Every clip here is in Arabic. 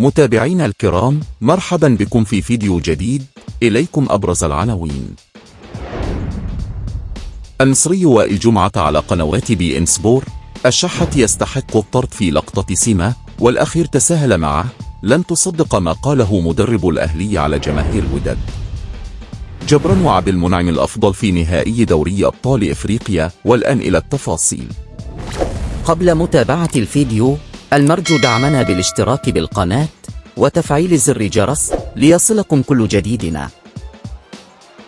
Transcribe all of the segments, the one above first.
متابعينا الكرام، مرحبا بكم في فيديو جديد. إليكم أبرز العناوين. المصري وائل جمعة على قنوات بي إن سبور: الشحات يستحق الطرد في لقطة سيما، والأخير تساهل معه، لن تصدق ما قاله مدرب الأهلي على جماهير الوداد. جبران وعبد المنعم الأفضل في نهائي دوري أبطال إفريقيا، والآن إلى التفاصيل. قبل متابعة الفيديو، المرجو دعمنا بالاشتراك بالقناة وتفعيل زر الجرس ليصلكم كل جديدنا.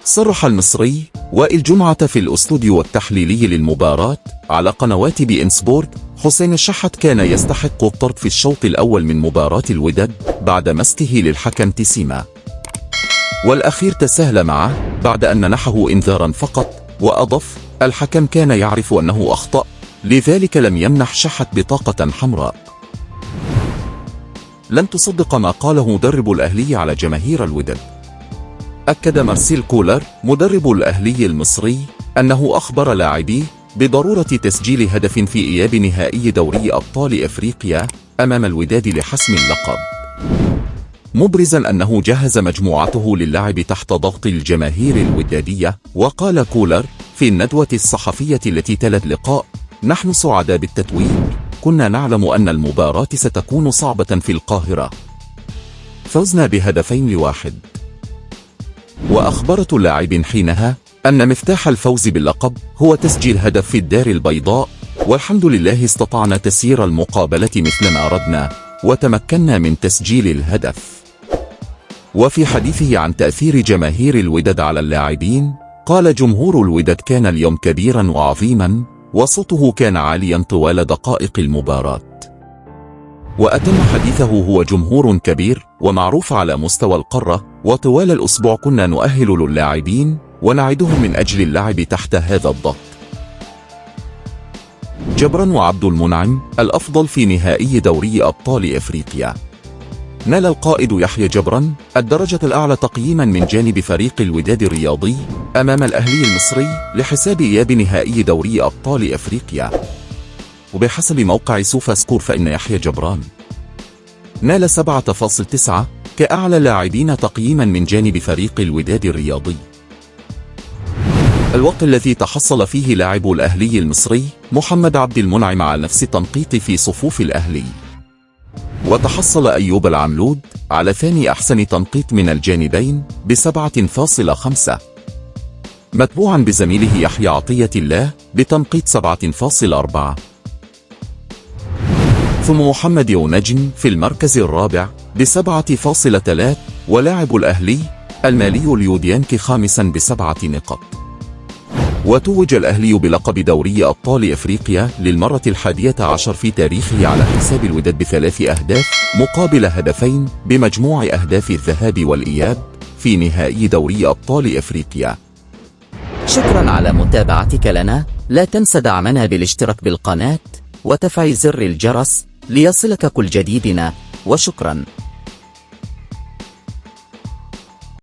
صرح المصري وائل جمعة في الاستوديو التحليلي للمباراة على قنوات بي إن سبورت: حسين الشحات كان يستحق الطرد في الشوط الأول من مباراة الوداد بعد مسكه للحكم تسيما، والأخير تساهل معه بعد أن نحه إنذارا فقط. وأضاف: الحكم كان يعرف أنه أخطأ، لذلك لم يمنح شحات بطاقة حمراء. لن تصدق ما قاله مدرب الأهلي على جماهير الوداد. أكد مارسيل كولر مدرب الأهلي المصري أنه أخبر لاعبيه بضرورة تسجيل هدف في إياب نهائي دوري أبطال إفريقيا أمام الوداد لحسم اللقب، مبرزا أنه جهز مجموعته للعب تحت ضغط الجماهير الودادية. وقال كولر في الندوة الصحفية التي تلت اللقاء: نحن سعداء بالتتويج، كنا نعلم أن المباراة ستكون صعبة في القاهرة، فزنا ب2-1. وأخبرت اللاعبين حينها أن مفتاح الفوز باللقب هو تسجيل هدف في الدار البيضاء، والحمد لله استطعنا تسيير المقابلة مثل ما أردنا وتمكنا من تسجيل الهدف. وفي حديثه عن تأثير جماهير الوداد على اللاعبين، قال: جمهور الوداد كان اليوم كبيرا وعظيما، وصوته كان عاليا طوال دقائق المباراة. وأتم حديثه: هو جمهور كبير ومعروف على مستوى القارة، وطوال الأسبوع كنا نؤهل للاعبين ونعدهم من أجل اللعب تحت هذا الضغط. جبران وعبد المنعم الأفضل في نهائي دوري أبطال إفريقيا. نال القائد يحيى جبران الدرجة الأعلى تقييما من جانب فريق الوداد الرياضي أمام الأهلي المصري لحساب إياب نهائي دوري أبطال إفريقيا. وبحسب موقع سوفا سكور، فإن يحيى جبران نال 7.9 كأعلى لاعبين تقييما من جانب فريق الوداد الرياضي. الوقت الذي تحصل فيه لاعب الأهلي المصري محمد عبد المنعم على نفس التنقيط في صفوف الأهلي. وتحصل أيوب العملود على ثاني أحسن تنقيط من الجانبين ب7.5، متبوعا بزميله يحيى عطية الله بتنقيط 7.4، ثم محمد يونجن في المركز الرابع ب7.3، ولاعب الأهلي المالي اليوديانكي خامسا ب7 نقاط. وتوج الأهلي بلقب دوري أبطال إفريقيا للمرة 11 في تاريخه على حساب الوداد ب3 أهداف مقابل هدفين بمجموع أهداف الذهاب والإياب في نهائي دوري أبطال إفريقيا. شكرا على متابعتك لنا، لا تنسى دعمنا بالاشتراك بالقناة وتفعيل زر الجرس ليصلك كل جديدنا، وشكرا.